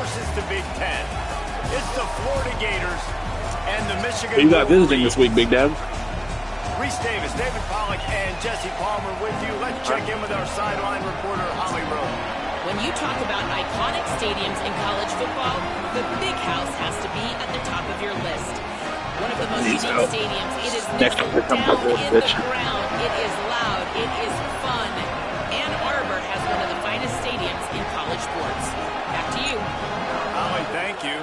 versus the Big Ten. It's the Florida Gators and the Michigan. Who you got visiting this week, Big Dad? Reese Davis, David Pollack, and Jesse Palmer with you. Let's check in with our sideline reporter, Holly Rowe. When you talk about iconic stadiums in college football, the Big House has to be at the top of your list. One of the most unique stadiums. It is nestled down in the ground. It is loud. It is fun. Ann Arbor has one of the finest stadiums in college sports. Back to you. Holly, thank you.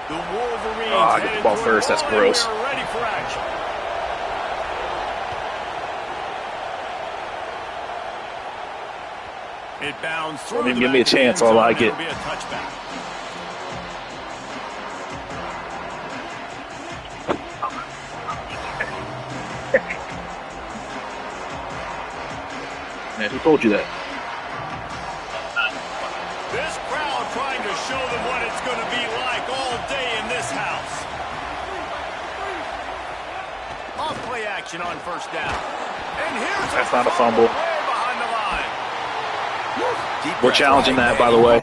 The Wolverines. Oh, I get the ball first. That's gross. Ready for action. It bounds through. Don't even give me a chance. I'll like it. It'll be a touchback. Man, who told you that? This crowd trying to show them what it's going to be like all day in this house. Off play action on first down. And here's That's not a fumble. way behind the line. We're challenging that, by the way.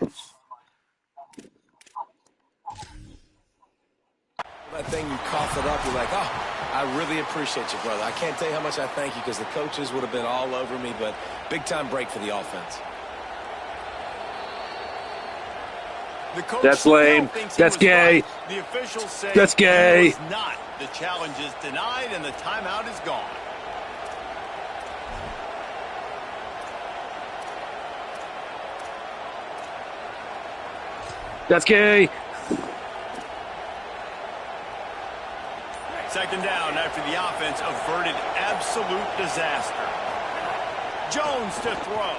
That thing, you cough it up, you're like, oh, I really appreciate you, brother. I can't tell you how much I thank you because the coaches would have been all over me, but big-time break for the offense. That's lame. That's gay. The officials say That's gay. it was not. The challenge is denied and the timeout is gone. That's gay. Second down after the offense averted absolute disaster. Jones to throw.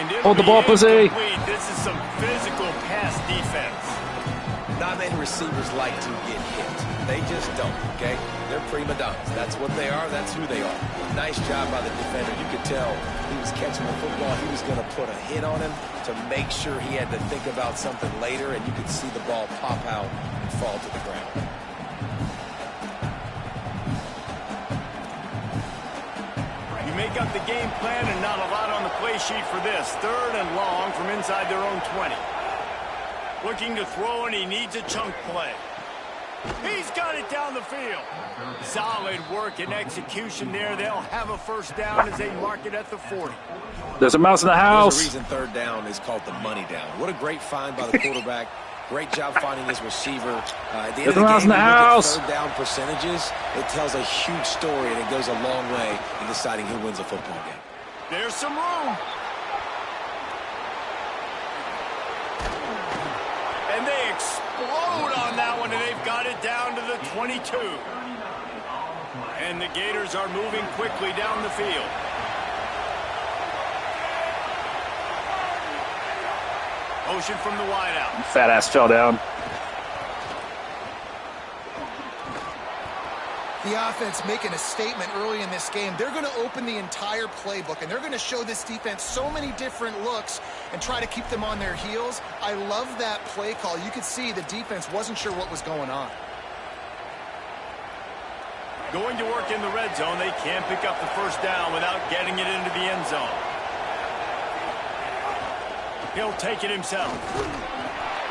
And Hold the ball, pussy. This is some physical pass defense. Not many receivers like to get hit. They just don't, okay? They're prima donnas. That's what they are. That's who they are. Nice job by the defender. You could tell he was catching the football. He was going to put a hit on him to make sure he had to think about something later, and you could see the ball pop out and fall to the ground. Make up the game plan and not a lot on the play sheet for this. Third and long from inside their own 20. Looking to throw, and he needs a chunk play. He's got it down the field. Solid work and execution there. They'll have a first down as they mark it at the 40. There's a mouse in the house. There's a reason third down is called the money down. What a great find by the quarterback. Great job finding his receiver. At the end of the game, you look at third down percentages. It tells a huge story, and it goes a long way in deciding who wins a football game. There's some room. And they explode on that one, and they've got it down to the 22. And the Gators are moving quickly down the field. Motion from the wideout. Fat ass fell down. The offense making a statement early in this game. They're going to open the entire playbook, and they're going to show this defense so many different looks and try to keep them on their heels. I love that play call. You could see the defense wasn't sure what was going on. Going to work in the red zone. They can't pick up the first down without getting it into the end zone. He'll take it himself.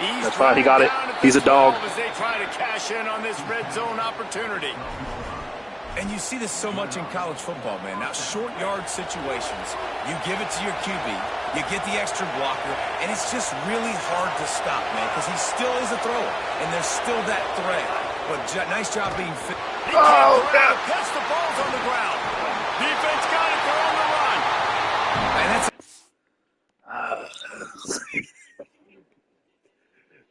That's fine. He got it. He's a dog. As they try to cash in on this red zone opportunity. And you see this so much in college football, man. Now, short yard situations, you give it to your QB, you get the extra blocker, and it's just really hard to stop, man, because he still is a thrower, and there's still that threat. But nice job being fit. Oh, catch the balls on the ground. Defense got it. They're on the run. And that's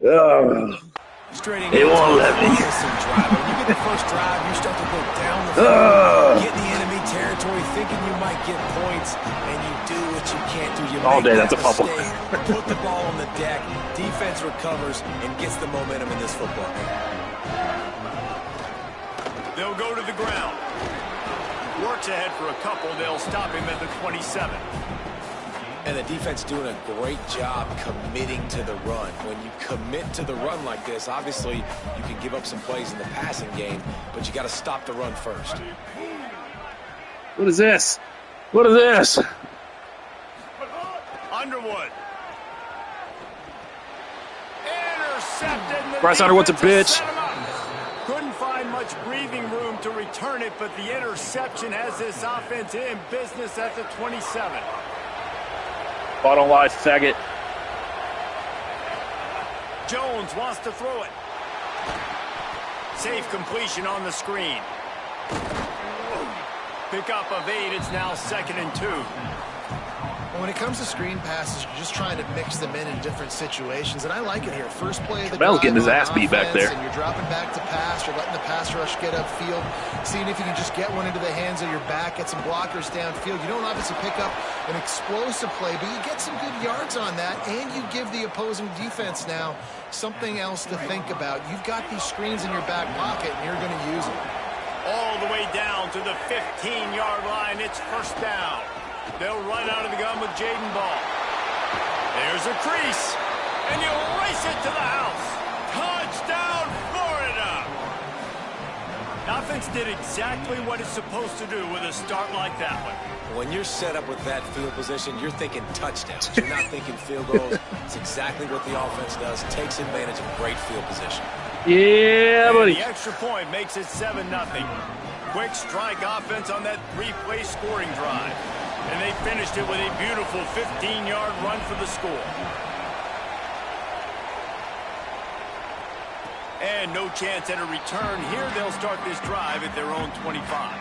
They won't let me. When you get the first drive, you start to go down the field, get in the enemy territory, thinking you might get points, and you do what you can't do. You all day, make that's a fumble. Put the ball on the deck. Defense recovers and gets the momentum in this football game. They'll go to the ground. Works ahead for a couple. They'll stop him at the 27. And the defense doing a great job committing to the run. When you commit to the run like this, obviously you can give up some plays in the passing game, but you got to stop the run first. What is this? What is this? Underwood. Intercepted. Bryce Underwood's a bitch. Couldn't find much breathing room to return it, but the interception has this offense in business at the 27. Bottom line, faggot. Jones wants to throw it. Safe completion on the screen. Pickup of 8. It's now 2nd and 2. Well, when it comes to screen passes, you're just trying to mix them in different situations, and I like it here. First play of the Bell's getting his drive ass beat back offense, there. and you're dropping back to pass. You're letting the pass rush get upfield, seeing if you can just get one into the hands of your back, get some blockers downfield. You don't obviously pick up an explosive play, but you get some good yards on that, and you give the opposing defense now something else to think about. You've got these screens in your back pocket, and you're going to use them. All the way down to the 15-yard line. It's 1st down. They'll run out of the gun with Jaden Ball. There's a crease, and you'll race it to the house. Touchdown, Florida! Offense did exactly what it's supposed to do with a start like that one. When you're set up with that field position, you're thinking touchdowns. You're not thinking field goals. It's exactly what the offense does. Takes advantage of great field position. Yeah, And buddy. the extra point makes it 7-0. Quick strike offense on that 3-play scoring drive. And they finished it with a beautiful 15-yard run for the score. And no chance at a return here. They'll start this drive at their own 25.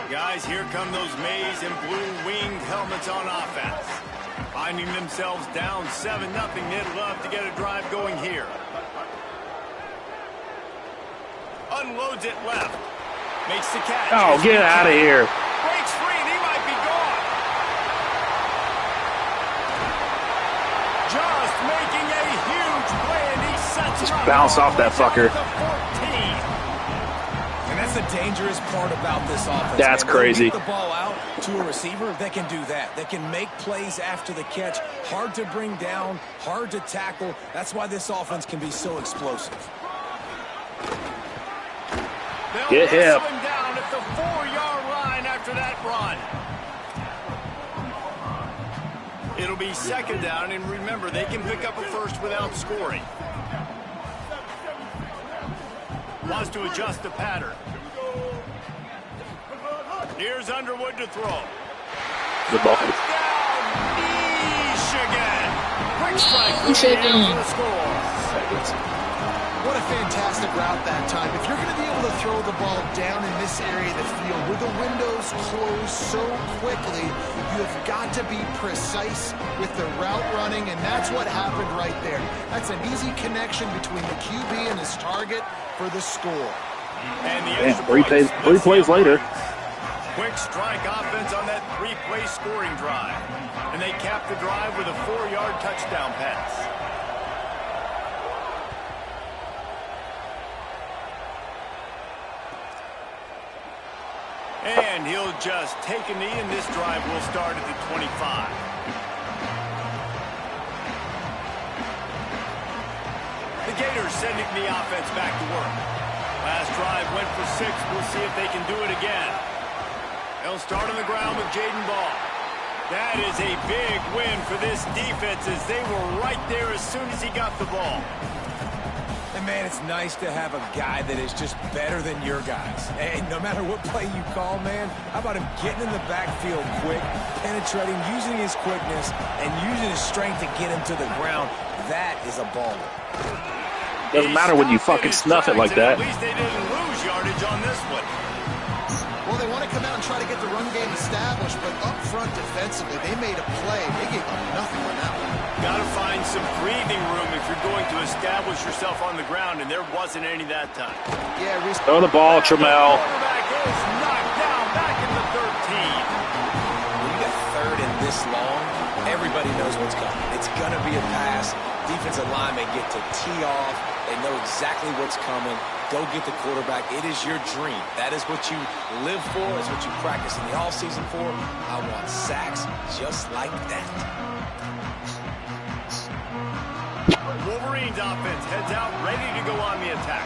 Guys, here come those maize and blue-winged helmets on offense. Finding themselves down 7-0, they'd love to get a drive going here. Unloads it left. Makes the catch. Oh, get out of here. Breaks free, and he might be gone. Just making a huge play, and he sets Just it up. bounce off that fucker. And that's the dangerous part about this offense. That's man. crazy. When they get the ball out to a receiver, they can do that. They can make plays after the catch. Hard to bring down, hard to tackle. That's why this offense can be so explosive. Get him. Down at the 4-yard line after that run. It'll be 2nd down, and remember, they can pick up a first without scoring. Wants to adjust the pattern. Here's Underwood to throw. Good ball. Mich again. Quick strike for the score. What a fantastic route that time. If you're going to be able to throw the ball down in this area of the field where the windows close so quickly, you have got to be precise with the route running, and that's what happened right there. That's an easy connection between the QB and his target for the score. And the Man, three plays later. Quick strike offense on that 3-play scoring drive. And they cap the drive with a 4-yard touchdown pass. And he'll just take a knee, and this drive will start at the 25. The Gators sending the offense back to work. Last drive went for 6. We'll see if they can do it again. They'll start on the ground with Jaden Ball. That is a big win for this defense as they were right there as soon as he got the ball. And, man, it's nice to have a guy that is just better than your guys. And no matter what play you call, man, how about him getting in the backfield quick, penetrating, using his quickness, and using his strength to get him to the ground. That is a baller. Doesn't matter when you fucking snuff it like that. At least they didn't lose yardage on this one. Well, they want to come out and try to get the run game established, but up front defensively, they made a play. They gave up nothing on that one. Got to find some breathing room if you're going to establish yourself on the ground, and there wasn't any that time. Yeah, Throw the ball, Trammell. Quarterback is knocked down back in the 13. this long, everybody knows what's coming. It's going to be a pass. Defensive linemen get to tee off. They know exactly what's coming. Go get the quarterback. It is your dream. That is what you live for. It's what you practice in the offseason for. I want sacks just like that. Wolverines offense heads out, ready to go on the attack.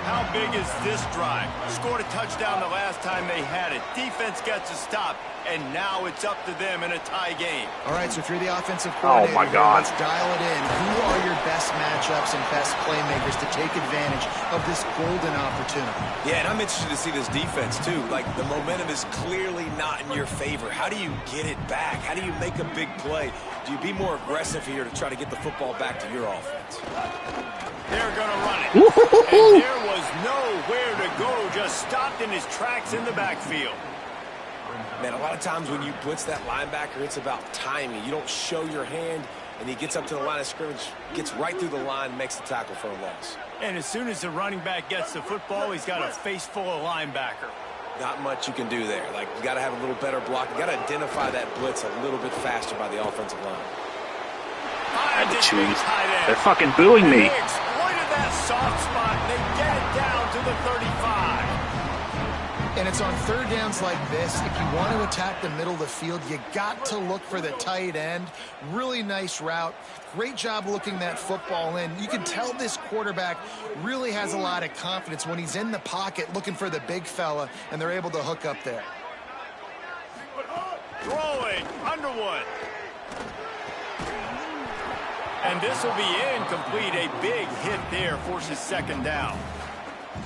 How big is this drive? Scored a touchdown the last time they had it. Defense gets a stop, and now it's up to them in a tie game. All right, so if you're the offensive coordinator, my God. let's dial it in. Who are your best matchups and best playmakers to take advantage of this golden opportunity? Yeah, and I'm interested to see this defense, too. Like, the momentum is clearly not in your favor. How do you get it back? How do you make a big play? Do you be more aggressive here to try to get the football back to your offense? They're going to run it. And there was nowhere to go, just stopped in his tracks in the backfield. Man, a lot of times when you blitz that linebacker, it's about timing. You don't show your hand, and he gets up to the line of scrimmage, gets right through the line, makes the tackle for a loss. And as soon as the running back gets the football, he's got a face full of linebacker. Not much you can do there. Like, you got to have a little better block. You got to identify that blitz a little bit faster by the offensive line. They're fucking booing me. They exploited that soft spot, and they get it down to the 35. And it's on third downs like this. If you want to attack the middle of the field, you got to look for the tight end. Really nice route. Great job looking that football in. You can tell this quarterback really has a lot of confidence when he's in the pocket looking for the big fella, and they're able to hook up there. Throwing, Underwood. And this will be incomplete. A big hit there forces second down.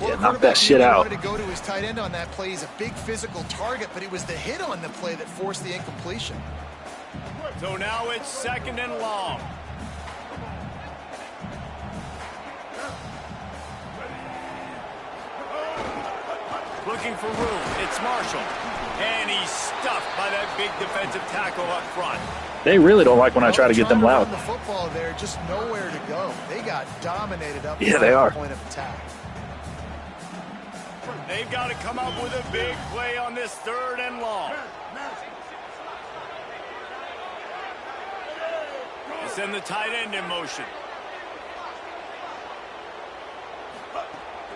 Yeah, knock that shit out. Wanted to go to his tight end on that play. He's a big physical target, but it was the hit on the play that forced the incompletion. So now it's second and long. Looking for room. It's Marshall. And he's stuffed by that big defensive tackle up front. They really don't like when I try to get them loud. The football there, just nowhere to go. They got dominated up. Yeah, they are. Point of attack. They've got to come up with a big play on this third and long. They send the tight end in motion.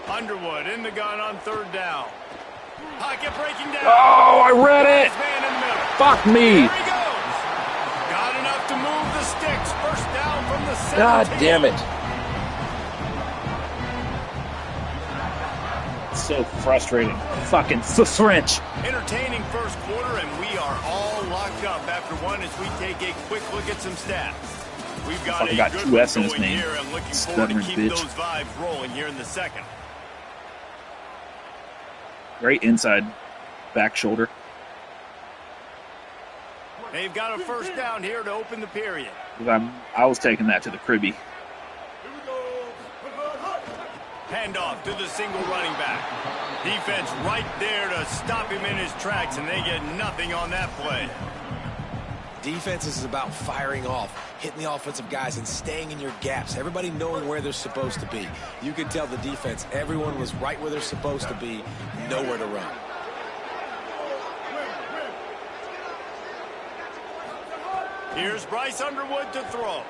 Underwood in the gun on third down. Pocket breaking down. Oh, I read it. Fuck me. There he goes. Got enough to move the sticks. First down from the 17. God damn it. So frustrating. Fucking French. Entertaining first quarter, and we are all locked up after one as we take a quick look at some stats. We've got a good two S in his going name. here and looking forward to Stubborn keep bitch. those vibes rolling here in the second. Great inside back shoulder. They've got a first down here to open the period. I was taking that to the cribby. Handoff to the single running back. Defense right there to stop him in his tracks, and they get nothing on that play. Defense is about firing off, hitting the offensive guys, and staying in your gaps. Everybody knowing where they're supposed to be. You could tell the defense, everyone was right where they're supposed to be, nowhere to run. Here's Bryce Underwood to throw.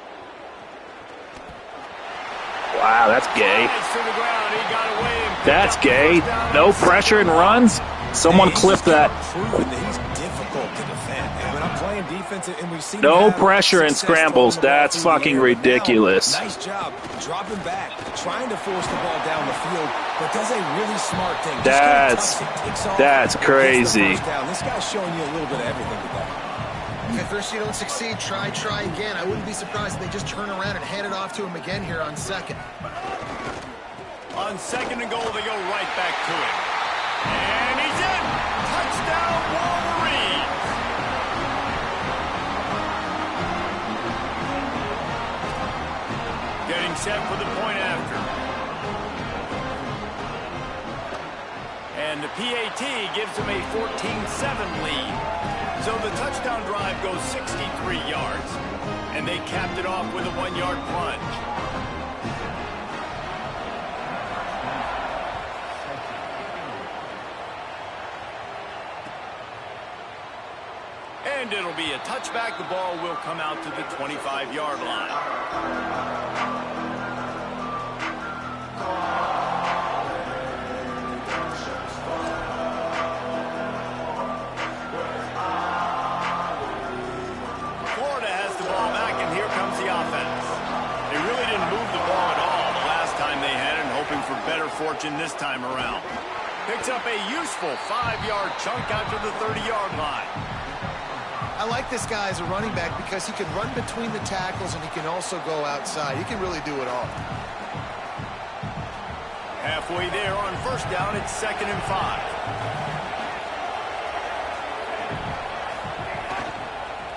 Wow, that's gay. Slides to the ground. He got away and picked That's up the gay. first down. No pressure and runs. Someone clip that. Proven that he's difficult to defend. And when I'm playing defense, and we've seen No him have pressure and success scrambles. throwing the ball That's through the fucking air. ridiculous. Now, nice job dropping back, trying to force the ball down the field, but does a really smart thing. Just kinda tucks it, takes off, That's and gets the crazy. first down. This guy's showing you a little bit of everything with that. If at first you don't succeed, try again. I wouldn't be surprised if they just turn around and hand it off to him again here on second. On second and goal, they go right back to him. And he's in. Touchdown, Wolverine. Getting set for the point after. And the PAT gives them a 14-7 lead. So the touchdown drive goes 63 yards. And they capped it off with a 1-yard plunge. And named. It'll be a touchback. The ball will come out to the 25-yard line. For better fortune this time around. Picks up a useful 5-yard chunk out to the 30-yard line. I like this guy as a running back because he can run between the tackles and he can also go outside. He can really do it all. Halfway there on first down, it's 2nd and 5.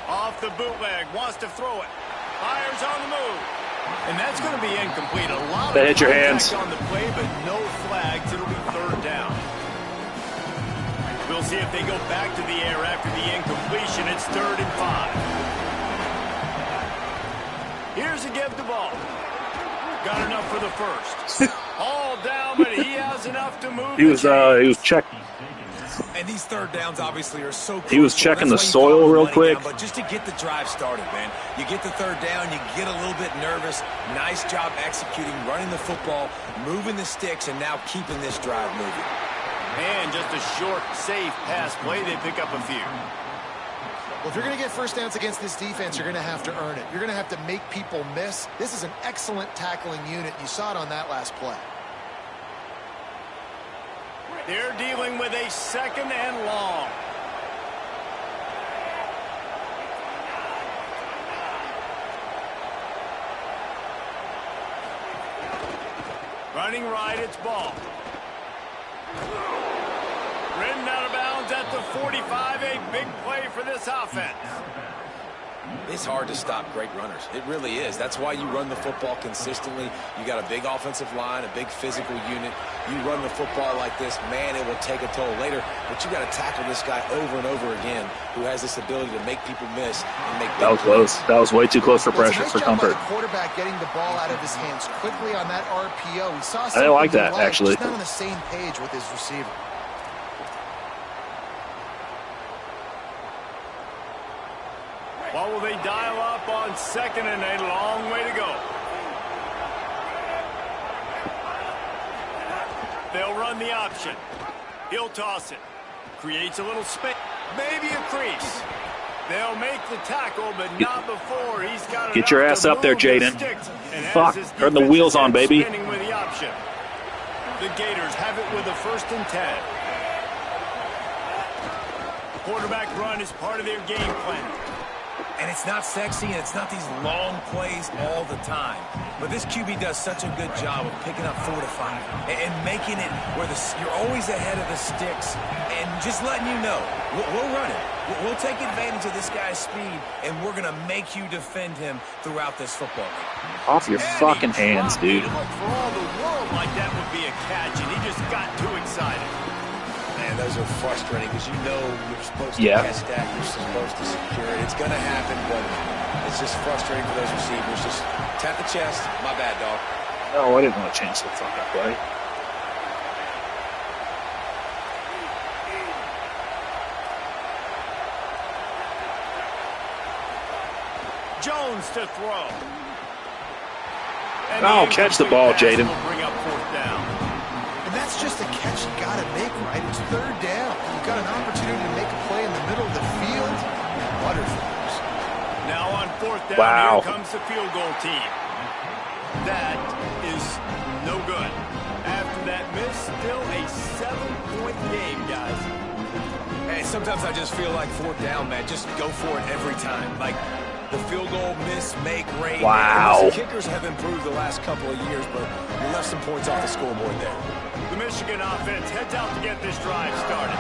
Off the bootleg, wants to throw it. Fires on the move. And that's going to be incomplete. A lot that of hit your hands on the play, but no flags. It'll be 3rd down. We'll see if they go back to the air after the incompletion. It's 3rd and 5. Here's a give the ball. Got enough for the first. All down, but he has enough to move. He was checking. And these 3rd downs obviously are so crucial. He was checking the soil real quick. Down, but just to get the drive started, man. You get the 3rd down, you get a little bit nervous. Nice job executing, running the football, moving the sticks, and now keeping this drive moving. And just a short, safe pass play. They pick up a few. Well, if you're going to get first downs against this defense, you're going to have to earn it. You're going to have to make people miss. This is an excellent tackling unit. You saw it on that last play. They're dealing with a 2nd and long. Running right, it's ball. Ridden out of bounds at the 45. A big play for this offense. It's hard to stop great runners. It really is. That's why you run the football consistently. You got a big offensive line, a big physical unit. You run the football like this, man, it will take a toll later. But you got to tackle this guy over and over again, who has this ability to make people miss and make. That was close. That was way too close for pressure, for comfort. The quarterback getting the ball out of his hands quickly on that RPO. We saw. I didn't like that actually. He's not on the same page with his receiver. What will they dial up on 2nd and a long way to go? They'll run the option. He'll toss it. Creates a little space. Maybe a crease. They'll make the tackle, but not before he's got Get your ass up there, Jaden. Fuck. Turn the wheels on, baby. With the option. The Gators have it with a 1st and 10. Quarterback run is part of their game plan. And it's not sexy, and it's not these long plays all the time. But this QB does such a good job of picking up 4 to 5 and making it where you're always ahead of the sticks and just letting you know, we'll run it. We'll take advantage of this guy's speed, and we're going to make you defend him throughout this football game. Off your fucking hands, dude. It looked for all the world like that would be a catch, and he just got too excited. Man, those are frustrating because you know you're supposed to catch that, you're supposed to secure it. It's going to happen, but it's just frustrating for those receivers. Just tap the chest. My bad, dog. No, I didn't want to change the fucking play. Jones to throw. Oh, catch the ball, Jaden. Bring up 4th down. And that's just a catch you got to make, right? It's 3rd down. You've got an opportunity to make a play in the middle of the field. Butterflies. Now on 4th down, wow. Here comes the field goal team. That is no good. After that miss, still a 7-point game, guys. Hey, sometimes I just feel like 4th down, man. Just go for it every time. Like, the field goal, miss, make, rate. Wow. Kickers have improved the last couple of years, but we left some points off the scoreboard there. The Michigan offense heads out to get this drive started.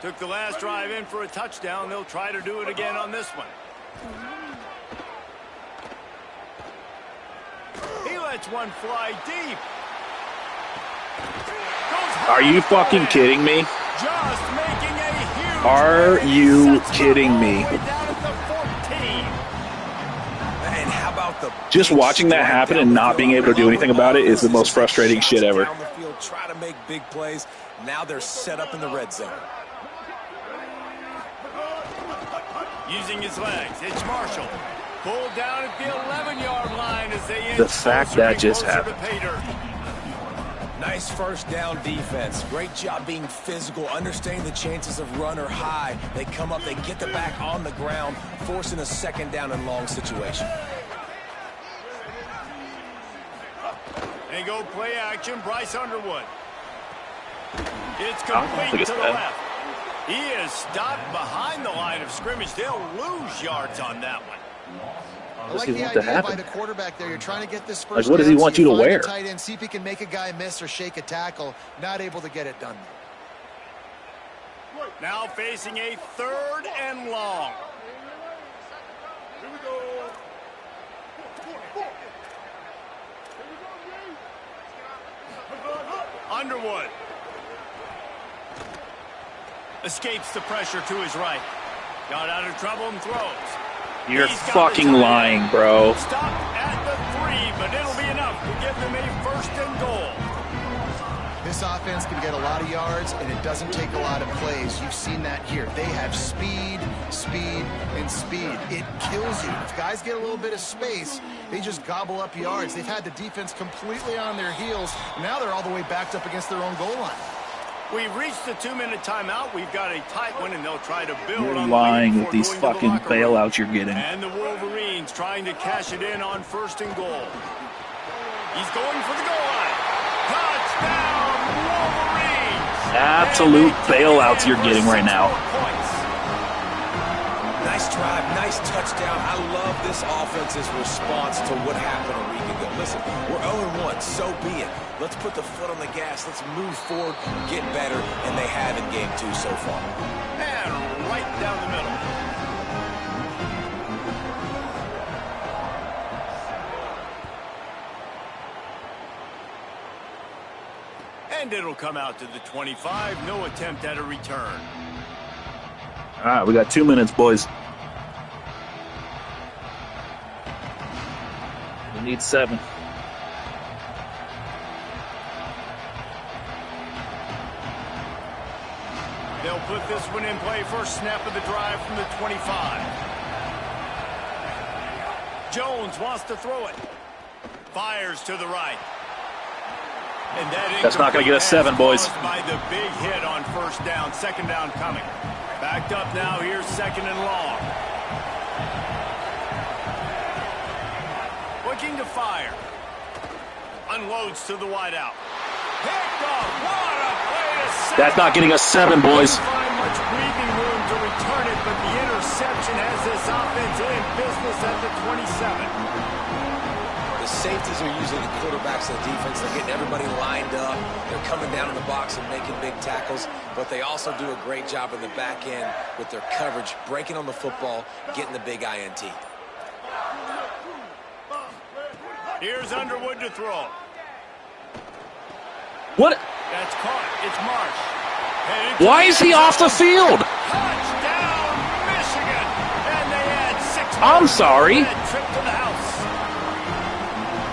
Took the last drive in for a touchdown. They'll try to do it again on this one. He lets one fly deep. Are you fucking kidding me? Just making a huge Are you kidding me? Just watching that happen and not being able to do anything about it is the most frustrating shit ever. Down the field, try to make big plays. Now they're set up in the red zone. Using his legs, it's Marshall. Pulled down at the 11-yard line as they The fact that just happened. Nice first down defense. Great job being physical, understanding the chances of run or high. They come up, they get the back on the ground, forcing a second down and long situation. They go play action, Bryce Underwood. It's complete to the left. He is stopped behind the line of scrimmage. They'll lose yards on that one. I like the idea by the quarterback there. You're trying to get this first what does he want you to wear? Tight end, see if he can make a guy miss or shake a tackle. Not able to get it done. Now facing a 3rd and long. Underwood escapes the pressure to his right. Got out of trouble and throws. You're fucking lying, bro. Stop at the 3, but it'll be enough to give them a 1st and goal. This offense can get a lot of yards, and it doesn't take a lot of plays. You've seen that here. They have speed, speed, and speed. It kills you. If guys get a little bit of space, they just gobble up yards. They've had the defense completely on their heels. Now they're all the way backed up against their own goal line. We've reached the 2-minute timeout. We've got a tight one, and they'll try to build You're on lying with these fucking bailouts you're getting. And the Wolverines trying to cash it in on 1st and goal. He's going for the goal line. Touchdown, Wolverines! Absolute bailouts you're getting right now. Nice drive, nice touchdown. I love this offense's response to what happened a week ago. Listen, we're 0-1, so be it. Let's put the foot on the gas. Let's move forward, get better, and they have in game 2 so far. And right down the middle. And it'll come out to the 25. No attempt at a return. All right, we got 2 minutes, boys. We need 7. They'll put this one in play. First snap of the drive from the 25. Jones wants to throw it. Fires to the right. And that's not going to get us 7, boys. By the big hit on 1st down. 2nd down coming. Backed up now. Here's 2nd and long. Looking to fire. Unloads to the wideout. Picked off. What a play to set. That's not getting us 7, boys. Don't find much breathing room to return it, but the interception has this offense in business at the 27. The safeties are using the quarterbacks of the defense. They're getting everybody lined up. They're coming down in the box and making big tackles, but they also do a great job in the back end with their coverage, breaking on the football, getting the big INT. Here's Underwood to throw. What? That's caught. It's Marsh. Why is he off the field? Touchdown, Michigan. And they add 6 I'm sorry. Trip to the house.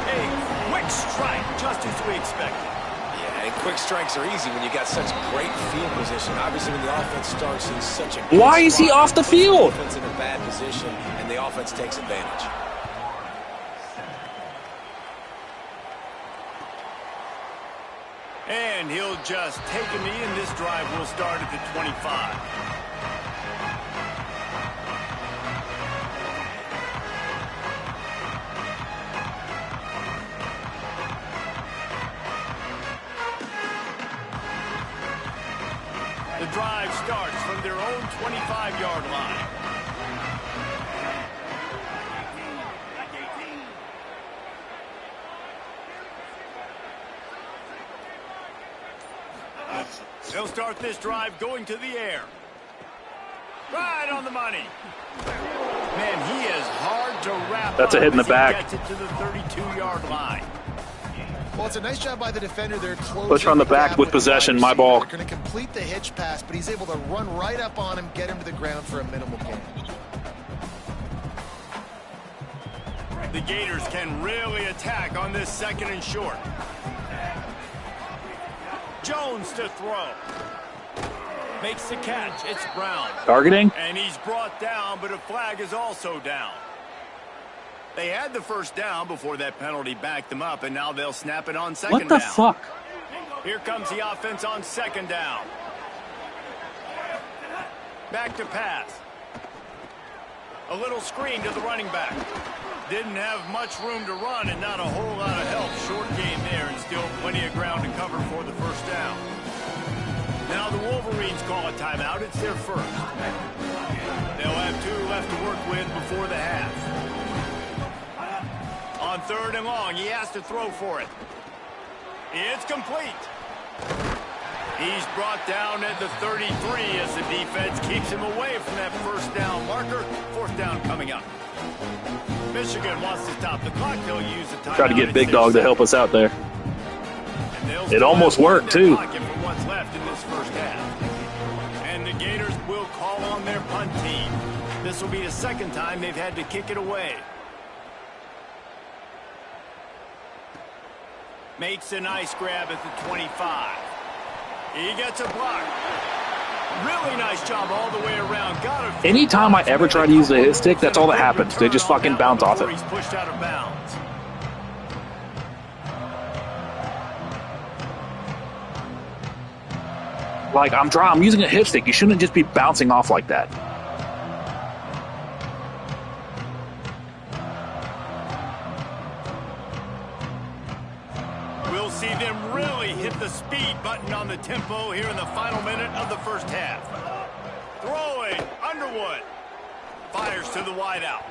A quick strike, just as we expected. Yeah, and quick strikes are easy when you got such great field position. Obviously, when the offense starts in such a good Why is he off the field? The offense in a bad position, and the offense takes advantage. And he'll just take a knee, and this drive will start at the 25. The drive starts from their own 25-yard line. They'll start this drive going to the air. Right on the money. Man, he is hard to wrap up. That's a hit in the back. Gets it to the 32-yard line. Well, it's a nice job by the defender there. Push on the back with possession, my ball. They're going to complete the hitch pass, but he's able to run right up on him, get him to the ground for a minimal gain. The Gators can really attack on this 2nd and short. Jones to throw. Makes the catch. It's Brown. Targeting? And he's brought down, but a flag is also down. They had the first down before that penalty backed them up, and now they'll snap it on second down. What the fuck? Here comes the offense on second down. Back to pass. A little screen to the running back. Didn't have much room to run and not a whole lot of help. Short game there and still plenty of ground to cover for the first down. Now the Wolverines call a timeout. It's their first. They'll have 2 left to work with before the half. On third and long, he has to throw for it. It's complete. He's brought down at the 33 as the defense keeps him away from that first down marker. Fourth down coming up. Michigan wants to stop the clock. They'll use the timeout. Try to get Big Dog to help us out there. It almost worked, too. For what's left in this first half. And the Gators will call on their punt team. This will be the second time they've had to kick it away. Makes a nice grab at the 25. He gets a block. Really nice job all the way around. Anytime I ever try to use the hit stick, that's all that happens. They just fucking bounce off it. He's pushed out of bounds. Like, I'm using a hit stick. You shouldn't just be bouncing off like that. We'll see them really hit the speed button on the tempo here in the final minute of the first half. Throwing, Underwood. Fires to the wideout.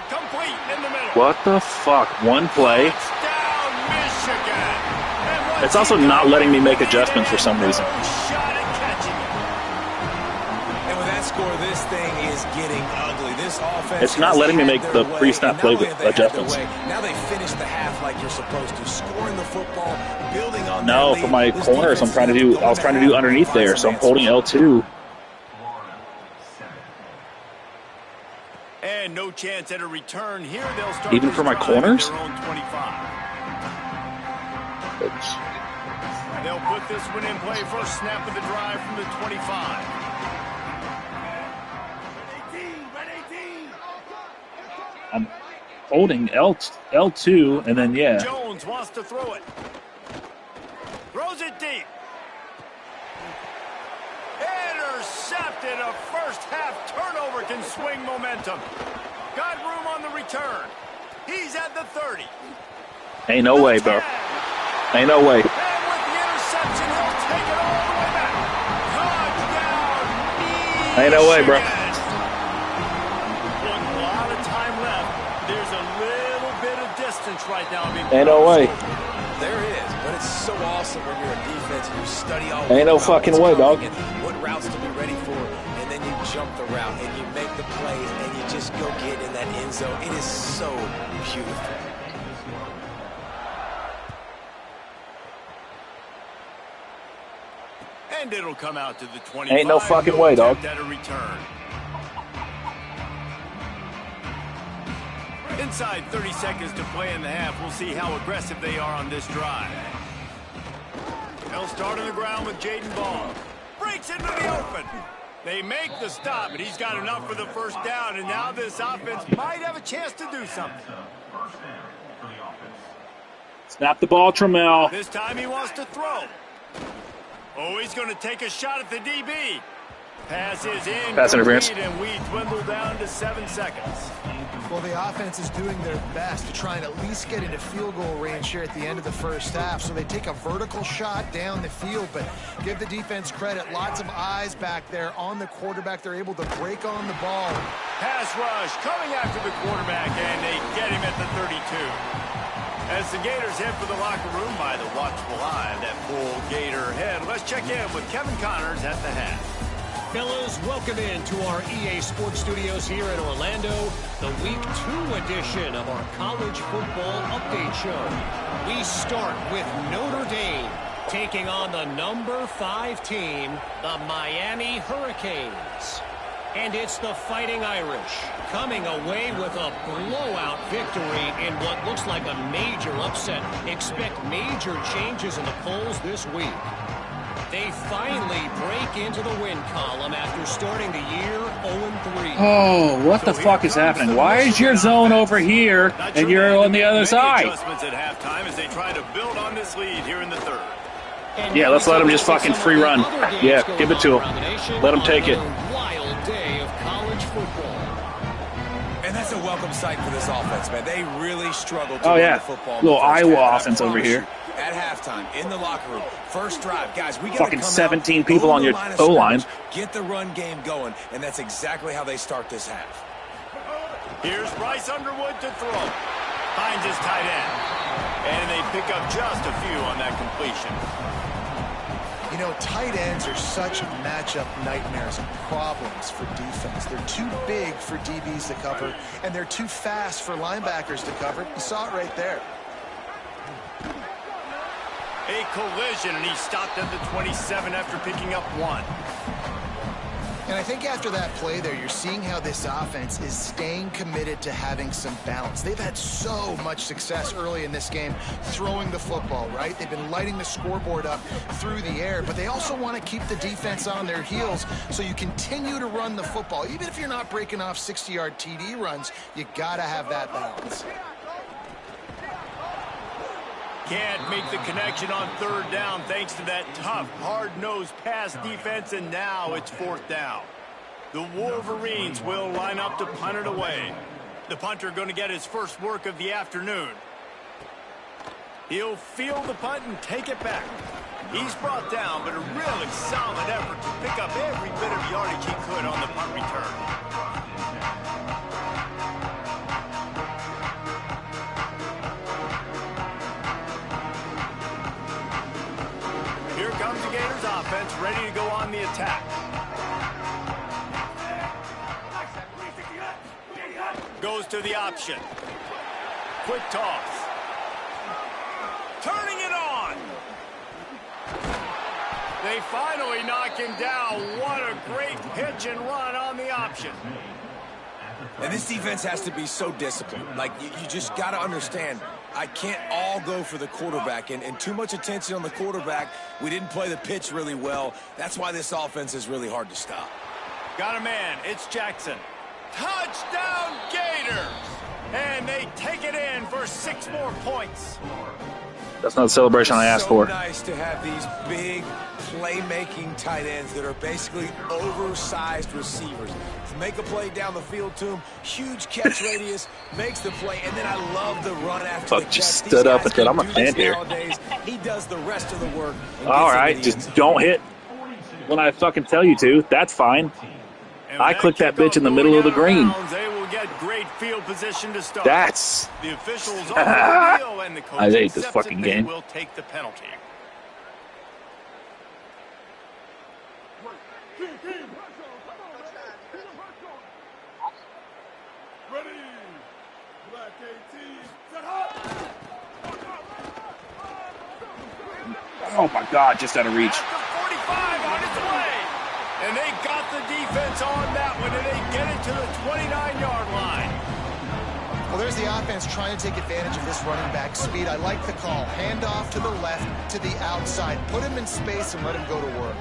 Complete in the middle. What the fuck? One play. Touchdown, Michigan. It's also not letting me make adjustments for some reason. Shot at catching it. And with that score, this thing is getting ugly. This offense. It's not letting me make the pre-snap play adjustments. Now they finish the half like you're supposed to, scoring the football, building on. No, for my corners, I was trying to do underneath there, so I'm holding L2. And no chance at a return here. They'll start even for my corners. They'll put this one in play. First snap of the drive from the 25. I'm holding L2, and then, yeah. Jones wants to throw it. Throws it deep. Intercepted. A first half turnover can swing momentum. Got room on the return. He's at the 30. Ain't no way, bro. Ain't no way. And with the interception, he'll take it all the way back. Touchdown. Ain't no way, bro. Look, a lot of time left. There's a little bit of distance right now. Ain't no way. There is, but it's so awesome when you're a defense and you study all. Ain't no fucking way, dog. What routes to be ready for, and then you jump the route and you make the plays and you just go get in that end zone. It is so beautiful. And it'll come out to the 25. Ain't no fucking way, dog. At a return. Inside 30 seconds to play in the half. We'll see how aggressive they are on this drive. They'll start on the ground with Jaden Ball. Breaks into the open. They make the stop, but he's got enough for the first down, and now this offense might have a chance to do something. Snap the ball, Trammell. This time he wants to throw. Oh, he's going to take a shot at the DB. Pass is in. Pass interference. And we dwindle down to 7 seconds. Well, the offense is doing their best to try and at least get into field goal range here at the end of the first half. So they take a vertical shot down the field, but give the defense credit. Lots of eyes back there on the quarterback. They're able to break on the ball. Pass rush coming after the quarterback, and they get him at the 32. As the Gators head for the locker room by the watchful eye of that full Gator head, let's check in with Kevin Connors at the half. Fellas, welcome into our EA Sports Studios here in Orlando, the Week 2 edition of our College Football Update Show. We start with Notre Dame taking on the number 5 team, the Miami Hurricanes. And it's the Fighting Irish coming away with a blowout victory in what looks like a major upset. Expect major changes in the polls this week. They finally break into the win column after starting the year 0-3. Oh, what the fuck is happening? Why is your zone over here and you're on the other side? Adjustments at halftime as they try to build on this lead here in the third. Yeah, let's let them just fucking free run. Yeah, give it to them. Let them take it. Wild day of college football. And that's a welcome sight for this offense, man. They really struggled to Oh, run yeah. the football. Little Iowa half. offense over here. At halftime, in the locker room, first drive, guys, we got Fucking 17 people on your O line. Get the run game going, and that's exactly how they start this half. Here's Bryce Underwood to throw. Finds his tight end. And they pick up just a few on that completion. You know, tight ends are such matchup nightmares and problems for defense. They're too big for DBs to cover, and they're too fast for linebackers to cover. You saw it right there. A collision, and he stopped at the 27 after picking up 1. And I think after that play there, you're seeing how this offense is staying committed to having some balance. They've had so much success early in this game throwing the football, right? They've been lighting the scoreboard up through the air, but they also want to keep the defense on their heels so you continue to run the football. Even if you're not breaking off 60-yard TD runs, you got to have that balance. Can't make the connection on third down thanks to that tough, hard-nosed pass defense, and now it's fourth down. The Wolverines will line up to punt it away. The punter going to get his first work of the afternoon. He'll field the punt and take it back. He's brought down, but a really solid effort to pick up every bit of yardage he could on the punt return. Here comes the Gators offense, ready to go on the attack. Goes to the option. Quick toss. Turning it on. They finally knock him down. What a great pitch and run on the option. And this defense has to be so disciplined. Like, you just got to understand, I can't all go for the quarterback. And too much attention on the quarterback. We didn't play the pitch really well. That's why this offense is really hard to stop. Got a man. It's Jackson. Touchdown, Gators! And they take it in for 6 more points. That's not the celebration I asked for. It's so nice to have these big playmaking tight ends that are basically oversized receivers. Make a play down the field to him, huge catch radius, makes the play, and then I love the run after the catch. Just stood up and said, I'm going to stand here. He does the rest of the work. All right, just don't hit when I fucking tell you to. That's fine. I clicked that bitch in the middle of the green. They will get great field position to start. That's the officials on the deal, and the coach I hate this fucking game. Will take the penalty. Oh my God, just out of reach. 45 on its way. And they got the defense on that one, and they get it to the 29-yard line. Well, there's the offense trying to take advantage of this running back speed. I like the call. Hand off to the left, to the outside. Put him in space and let him go to work.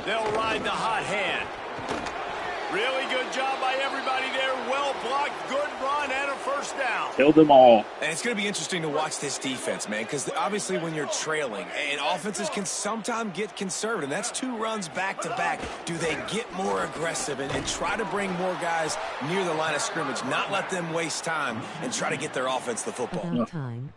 They'll ride the hot hand. Really good job by everybody there. Well blocked, good run, and a first down. Killed them all. And it's going to be interesting to watch this defense, man, because obviously when you're trailing, and offenses can sometimes get conservative. That's 2 runs back-to-back. Do they get more aggressive and try to bring more guys near the line of scrimmage, not let them waste time, and try to get their offense the football? Time.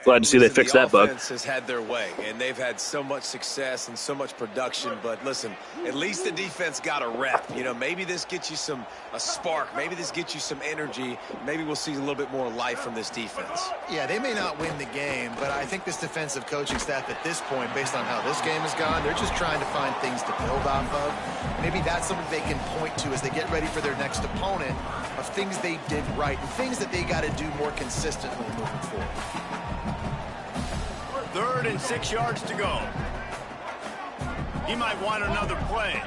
Glad to see they fixed that bug. The offense has had their way, and they've had so much success and so much production. But listen, at least the defense got a rep. You know, maybe this gets you a spark. Maybe this gets you some energy. Maybe we'll see a little bit more life from this defense. Yeah, they may not win the game, but I think this defensive coaching staff at this point, based on how this game has gone, they're just trying to find things to build off of. Maybe that's something they can point to as they get ready for their next opponent, of things they did right and things that they got to do more consistently moving forward. 3rd and 6 yards to go. He might want another play.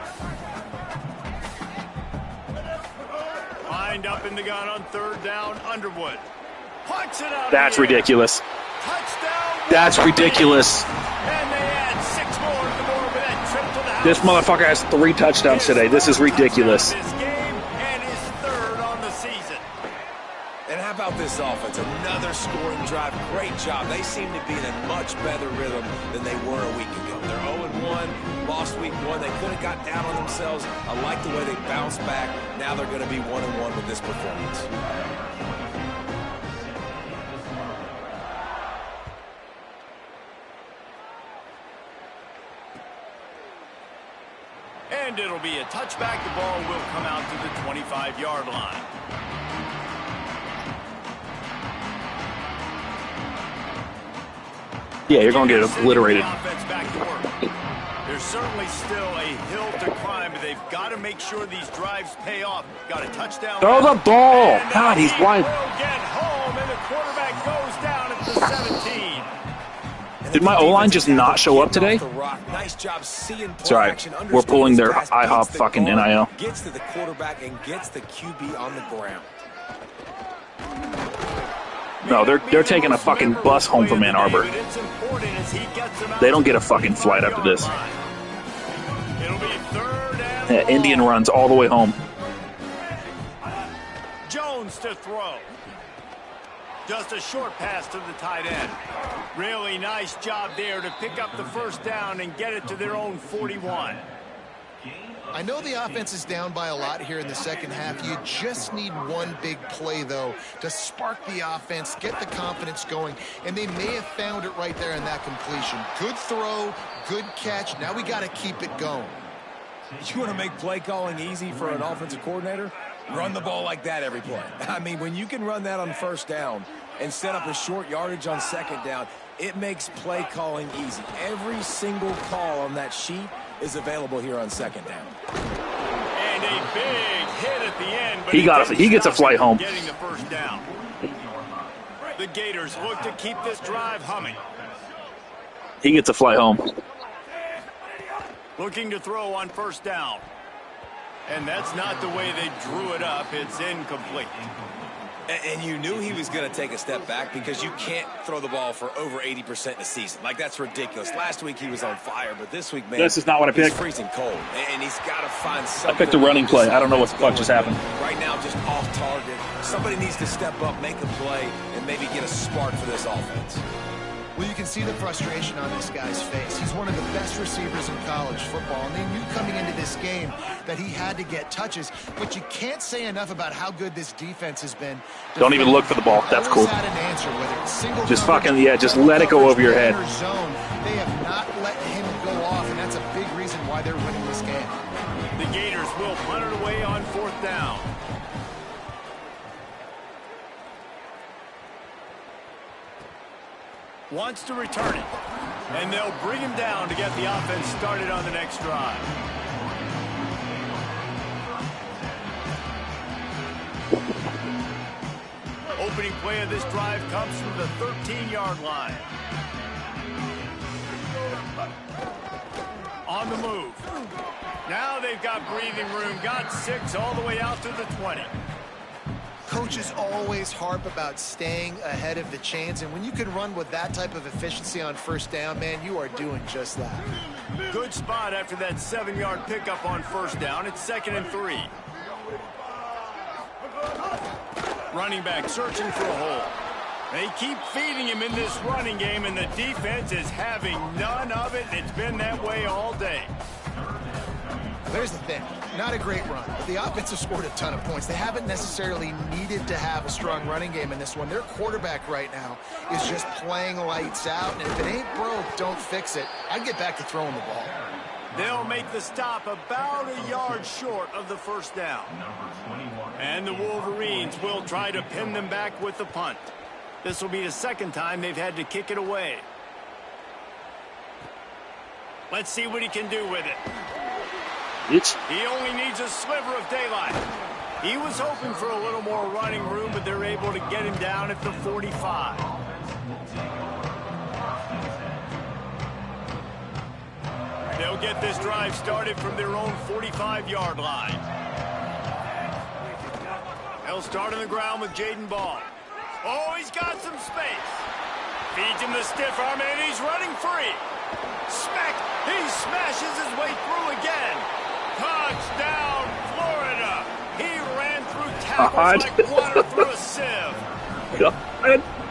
Lined up in the gun on 3rd down, Underwood. Punts it out. That's ridiculous. Touchdown. That's ridiculous. And they add 6 more to the board with that trip to the house. This motherfucker has 3 touchdowns today. This is ridiculous. This game and his 3rd on the season. And how about this offense? Another scoring drive. Great job. They seem to be in a much better rhythm than they were a week ago. They're 0-1, lost week 1. They could have got down on themselves. I like the way they bounced back. Now they're going to be 1-1 with this performance. And it'll be a touchback. The ball will come out to the 25-yard line. Yeah, you're going to get obliterated. There's certainly still a hill to climb, but they've got to make sure these drives pay off. Got a touchdown. Throw the ball. God, he's wide. Will get home, and the quarterback goes down at the 17. Did my O-line just not show up today? Nice job seeing It's all right. We're pulling their IHOP fucking NIL. Gets to the quarterback and gets the QB on the ground. No, they're taking a fucking bus home from Ann Arbor. They don't get a fucking flight after this. Yeah, Indian runs all the way home. Jones to throw. Just a short pass to the tight end. Really nice job there to pick up the first down and get it to their own 41. I know the offense is down by a lot here in the second half. You just need one big play, though, to spark the offense, get the confidence going, and they may have found it right there in that completion. Good throw, good catch. Now we got to keep it going. You want to make play calling easy for an offensive coordinator? Run the ball like that every play. I mean, when you can run that on first down and set up a short yardage on second down, it makes play calling easy. Every single call on that sheet is available here on second down. And a big hit at the end. But he gets a flight home. Getting the first down. The Gators look to keep this drive humming. He gets a flight home. Looking to throw on first down. And that's not the way they drew it up. It's incomplete. And you knew he was going to take a step back because you can't throw the ball for over 80% in a season. Like, that's ridiculous. Last week he was on fire, but this week, man, this is not what I picked. He's freezing cold, and he's got to find something. I picked a running play. I don't know what the fuck just happened. Right now, just off target. Somebody needs to step up, make a play, and maybe get a spark for this offense. Well, you can see the frustration on this guy's face. He's one of the best receivers in college football, and they knew coming into this game that he had to get touches, but you can't say enough about how good this defense has been. Don't even look for the ball. That's cool. Had an answer, whether it's single just coverage, fucking, yeah, just let it go over your head. Zone, they have not let him go off, and that's a big reason why they're winning this game. The Gators will punt it away on fourth down. Wants to return it. And they'll bring him down to get the offense started on the next drive. Opening play of this drive comes from the 13-yard line. On the move. Now they've got breathing room. Got 6 all the way out to the 20. Coaches always harp about staying ahead of the chains, and when you can run with that type of efficiency on first down, man, you are doing just that. Good spot after that 7-yard pickup on first down. It's 2nd and 3. Running back searching for a hole. They keep feeding him in this running game, and the defense is having none of it. It's been that way all day. There's the thing. Not a great run, but the offense has scored a ton of points. They haven't necessarily needed to have a strong running game in this one. Their quarterback right now is just playing lights out, and if it ain't broke, don't fix it. I'd get back to throwing the ball. They'll make the stop about a yard short of the first down. And the Wolverines will try to pin them back with the punt. This will be the second time they've had to kick it away. Let's see what he can do with it. He only needs a sliver of daylight. He was hoping for a little more running room, but they're able to get him down at the 45. They'll get this drive started from their own 45-yard line. They'll start on the ground with Jaden Ball. Oh, he's got some space. Feeds him the stiff arm, and he's running free. Smack! He smashes his way through again. Touchdown, Florida! He ran through tackles like water through a sieve. God.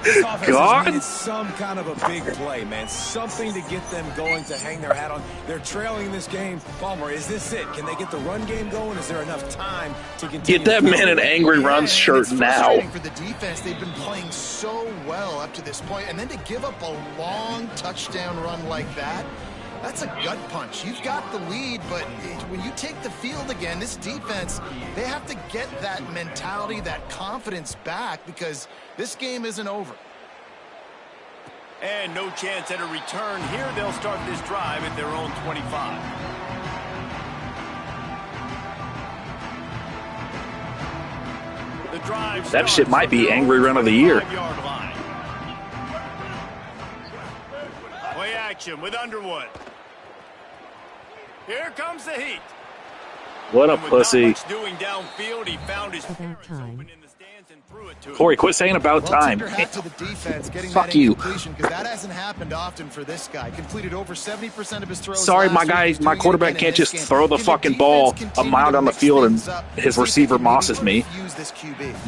This offense has needed some kind of a big play, man. Something to get them going, to hang their hat on. They're trailing this game. Palmer, is this it? Can they get the run game going? Is there enough time to continue? Get that man an Angry Runs shirt now. For the defense, they've been playing so well up to this point, and then to give up a long touchdown run like that, that's a gut punch. You've got the lead, but when you take the field again, this defense, they have to get that mentality, that confidence back, because this game isn't over. And no chance at a return here. They'll start this drive at their own 25. The drive that shit might be Angry Run of the Year. Play action with Underwood. Here comes the heat. What a pussy. Doing downfield, he found his open in the stands and threw it to him. Corey, quit saying about time. To the defense, getting Fuck that you. because that hasn't happened often for this guy. Completed over 70% of his throws. Sorry, my quarterback can't just throw the fucking ball a mile down the field and his receiver mosses me.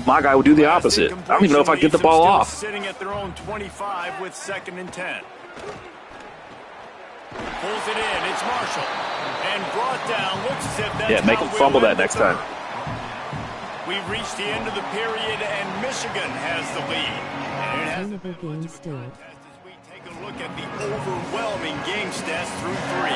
My guy would do the opposite. I don't even know if I get the ball off. Sitting at their own 25 with 2nd and 10. Pulls it in. It's Marshall. And brought down. Looks as if that's make him fumble that next time. We've reached the end of the period, and Michigan has the lead. And it has been much of a contest as we take a look at the overwhelming game stats through 3.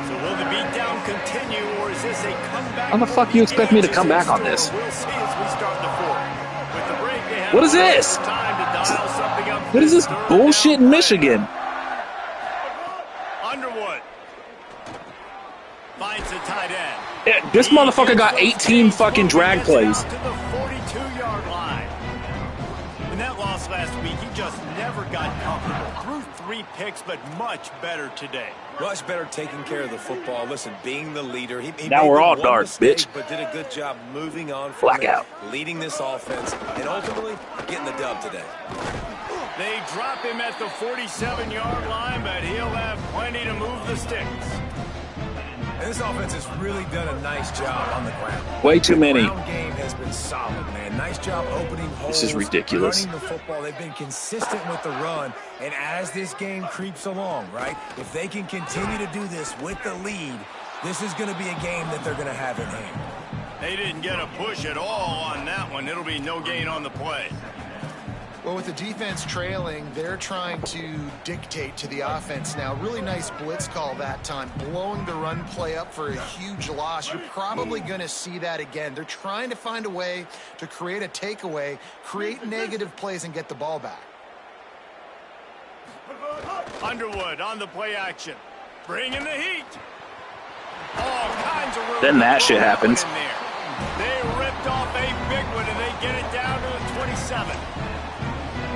So will the beatdown continue, or is this a comeback? How the fuck you expect me to come back on this? We'll see as we start the 4th. With the break, they have what is this? time to dial something up. What is this bullshit in Michigan? Underwood finds the tight end. Yeah, this motherfucker got 18 fucking drag plays. To the 42-yard line. In that loss last week, he just never got comfortable. Threw 3 picks, but much better today. Much better taking care of the football. Listen, being the leader. He now we're all dark, bitch. But did a good job moving on from blackout, leading this offense, and ultimately getting the dub today. They drop him at the 47-yard line, but he'll have plenty to move the sticks. And this offense has really done a nice job on the ground. Way too many. The ground game has been solid, man. Nice job opening holes. This is ridiculous. Running the football. They've been consistent with the run. And as this game creeps along, right, if they can continue to do this with the lead, this is going to be a game that they're going to have in hand. They didn't get a push at all on that one. It'll be no gain on the play. Well, with the defense trailing, they're trying to dictate to the offense now. Really nice blitz call that time, blowing the run play up for a huge loss. You're probably going to see that again. They're trying to find a way to create a takeaway, create negative plays, and get the ball back. Underwood on the play action. Bringing the heat. All kinds of room. Then that shit happens. They ripped off a big one, and they get it down to the 27.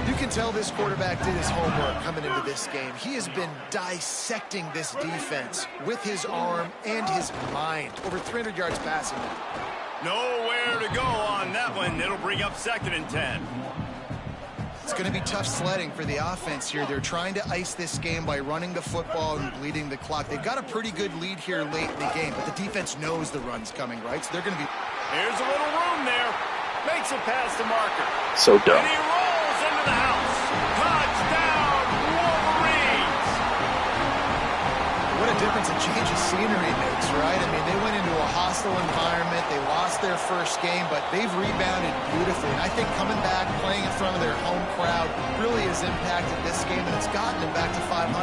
You can tell this quarterback did his homework coming into this game. He has been dissecting this defense with his arm and his mind. Over 300 yards passing. Nowhere to go on that one. It'll bring up 2nd and 10. It's going to be tough sledding for the offense here. They're trying to ice this game by running the football and bleeding the clock. They've got a pretty good lead here late in the game, but the defense knows the run's coming, right? So they're going to be... Here's a little room there. Makes it past the marker. So dumb. And he rolls into the house. Touchdown, Wolverines! What a difference a change of scenery makes, right? I mean, they went into a hostile environment. They lost their first game, but they've rebounded beautifully. And I think coming back, playing in front of their home crowd really has impacted this game, and it's gotten them back to 500.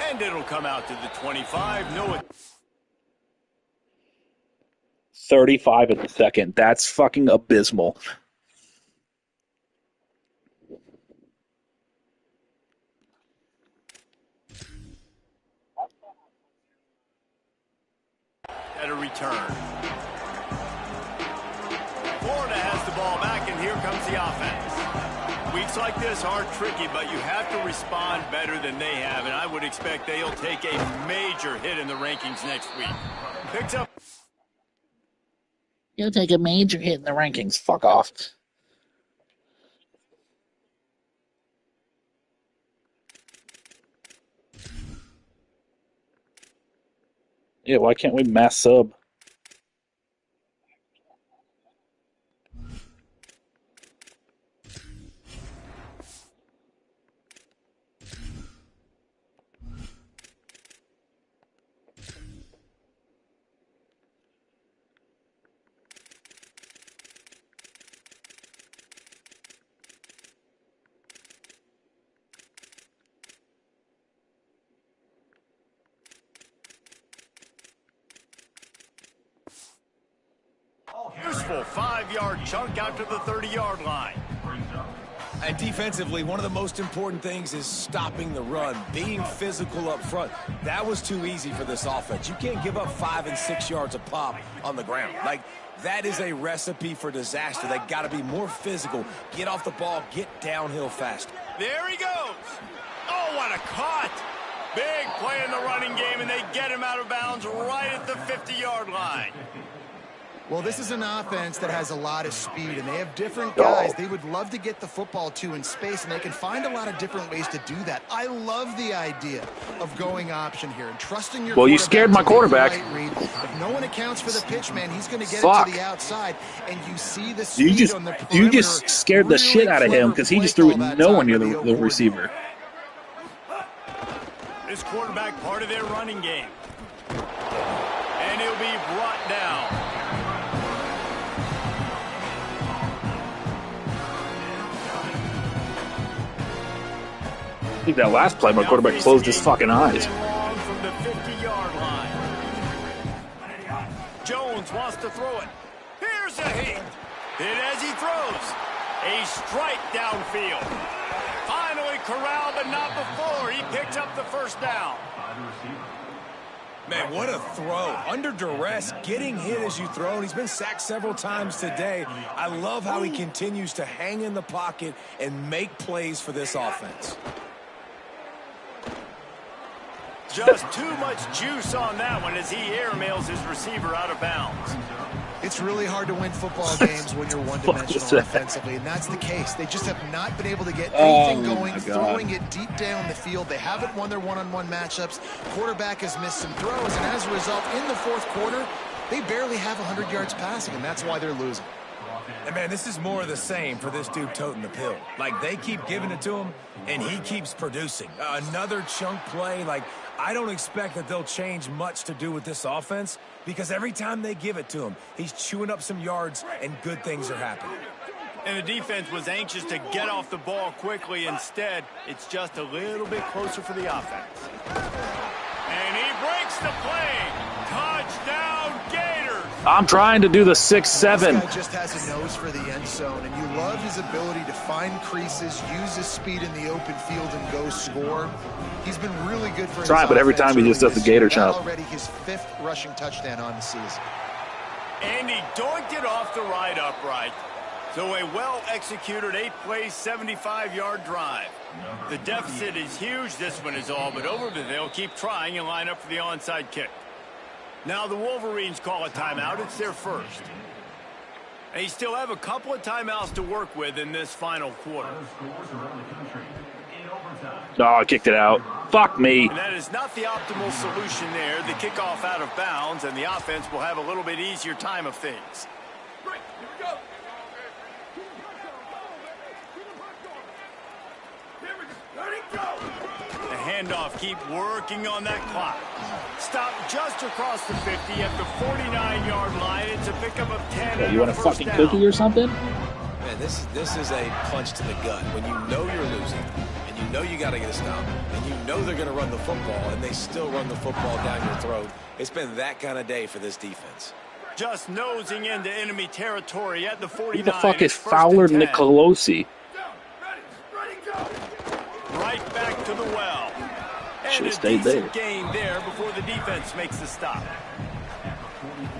And it'll come out to the 25. No, 35 in the second. That's fucking abysmal. at a return. Florida has the ball back, and here comes the offense. Weeks like this are tricky, but you have to respond better than they have, and I would expect they'll take a major hit in the rankings next week. Picks up. You'll take a major hit in the rankings. Fuck off. Yeah, why can't we mass sub? Useful 5-yard chunk out to the 30-yard line. And defensively, one of the most important things is stopping the run, being physical up front. That was too easy for this offense. You can't give up 5 and 6 yards a pop on the ground. Like, that is a recipe for disaster. They got to be more physical, get off the ball, get downhill fast. There he goes. Oh, what a cut. Big play in the running game, and they get him out of bounds right at the 50-yard line. Well, this is an offense that has a lot of speed, and they have different guys they would love to get the football to in space, and they can find a lot of different ways to do that. I love the idea of going option here and trusting your you scared my quarterback. If no one accounts for the pitch, man, he's going to get it to the outside, and you see the speed on the perimeter. You just scared the shit out of him because he just threw it no one near the receiver. This quarterback part of their running game. And he'll be brought down. I think that last play, my quarterback closed his fucking eyes. From the 50-yard line. Jones wants to throw it. Here's a hit. Hit as he throws. A strike downfield. Finally corralled, but not before. He picks up the first down. Man, what a throw. Under duress, getting hit as you throw. And he's been sacked several times today. I love how he continues to hang in the pocket and make plays for this offense. Just too much juice on that one as he airmails his receiver out of bounds. It's really hard to win football games when you're one-dimensional offensively, and that's the case. They just have not been able to get anything going, throwing it deep down the field. They haven't won their one-on-one matchups. Quarterback has missed some throws, and as a result, in the fourth quarter, they barely have 100 yards passing, and that's why they're losing. And, man, this is more of the same for this dude toting the pill. Like, they keep giving it to him, and he keeps producing. Another chunk play. Like, I don't expect that they'll change much to do with this offense because every time they give it to him, he's chewing up some yards, and good things are happening. And the defense was anxious to get off the ball quickly. Instead, it's just a little bit closer for the offense. And he breaks the play. Touchdown, Gators. I'm trying to do the 6-7. This guy just has a nose for the end zone, and you love his ability to find creases, use his speed in the open field, and go score. He's been really good for his offense. But every time he just does the gator chop. Already his 5th rushing touchdown on the season. And he doinked it off the right upright. So a well-executed 8-play, 75-yard drive. The deficit is huge. This one is all but over, but they'll keep trying and line up for the onside kick. Now the Wolverines call a timeout. It's their first. They still have a couple of timeouts to work with in this final quarter. Oh, I kicked it out. Fuck me. And that is not the optimal solution there. The kickoff out of bounds, and the offense will have a little bit easier time of things. Right, here we go. The handoff, keep working on that clock. Stop just across the 50 at the 49-yard line. It's a pickup of 10. You want a fucking cookie or something? Man, this is a punch to the gut. When you know you're losing, and you know you got to get a stop, and you know they're going to run the football, and they still run the football down your throat. It's been that kind of day for this defense. Just nosing into enemy territory at the 49. Who the fuck is Fowler Nicolosi? Right back to the well. Should And have a stayed there. gain there before the defense makes the stop.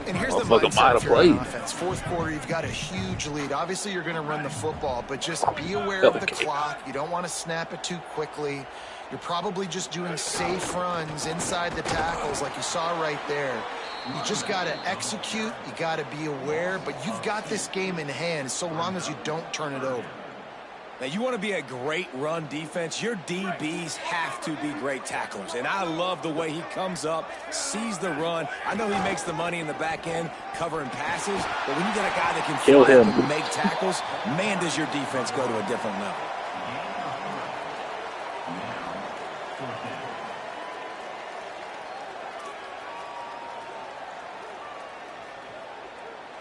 And here's the Motherfucker might mindset have if you're played. on offense. Fourth quarter, you've got a huge lead. Obviously, you're going to run the football, but just be aware of the clock. You don't want to snap it too quickly. You're probably just doing safe runs inside the tackles like you saw right there. You just got to execute, you got to be aware, but you've got this game in hand so long as you don't turn it over. Now, you want to be a great run defense, your DBs have to be great tacklers. And I love the way he comes up, sees the run. I know he makes the money in the back end covering passes, but when you get a guy that can kill him and make tackles, man, does your defense go to a different level.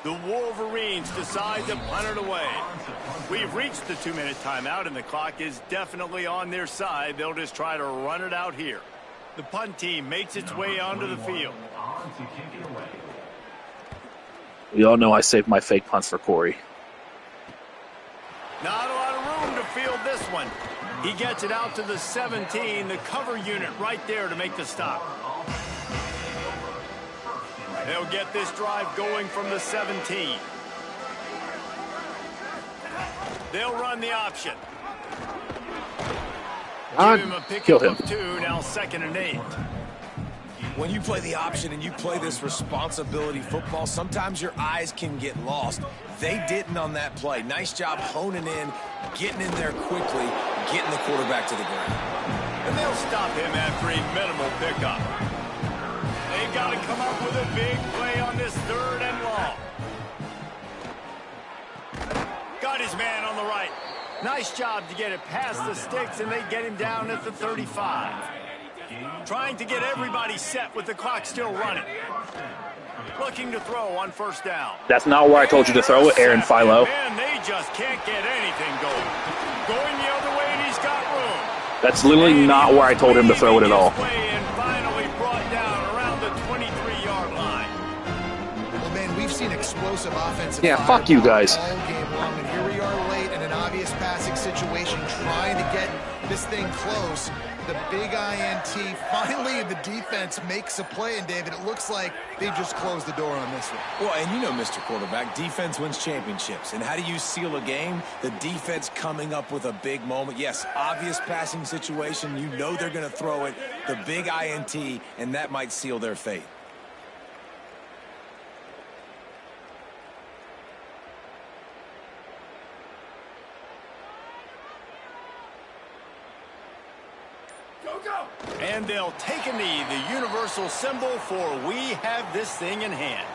The Wolverines decide to punt it away. We've reached the 2-minute timeout, and the clock is definitely on their side. They'll just try to run it out here. The punt team makes its way onto the field. We all know I saved my fake punts for Corey. Not a lot of room to field this one. He gets it out to the 17, the cover unit right there to make the stop. They'll get this drive going from the 17. They'll run the option. Give him a pickup of 2, now 2nd and 8. When you play the option and you play this responsibility football, sometimes your eyes can get lost. They didn't on that play. Nice job honing in, getting in there quickly, getting the quarterback to the ground. And they'll stop him after a minimal pickup. They've got to come up with a big play on this 3rd and long. Got his man on the right. Nice job to get it past the sticks, and they get him down at the 35. Trying to get everybody set with the clock still running. Looking to throw on 1st down. That's not where I told you to throw it, Aaron Philo. Man, they just can't get anything going. Going the other way, and he's got room. That's literally not where I told him to throw it at all. And finally brought down around the 23-yard line. Well, man, we've seen explosive offensive. Yeah, fuck you guys. All game long, and here we are late in an obvious passing situation, trying to get this thing close. The big INT. Finally, the defense makes a play, and David, it looks like they just closed the door on this one. Well, and you know, Mr. Quarterback, defense wins championships. And how do you seal a game? The defense coming up with a big moment. Yes, obvious passing situation. You know they're going to throw it. The big INT, and that might seal their fate. And they'll take a knee, the universal symbol for we have this thing in hand.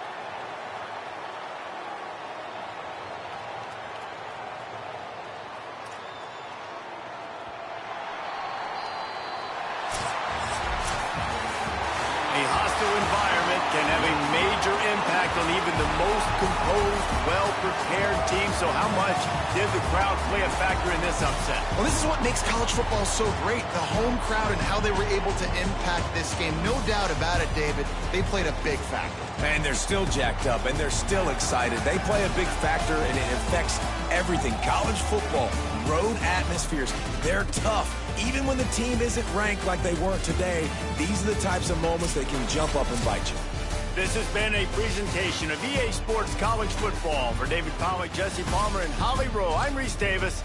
A hostile environment can have a major impact on even the most composed, well-prepared team. So how much did the crowd play a factor in this upset? Well, this is what makes college football so great, the home crowd and how they were able to impact this game. No doubt about it, David. They played a big factor. And they're still jacked up, and they're still excited. They play a big factor, and it affects everything. College football, road atmospheres, they're tough. Even when the team isn't ranked like they weren't today, these are the types of moments that can jump up and bite you. This has been a presentation of EA Sports College Football. For David Pollack, Jesse Palmer, and Holly Rowe, I'm Reese Davis.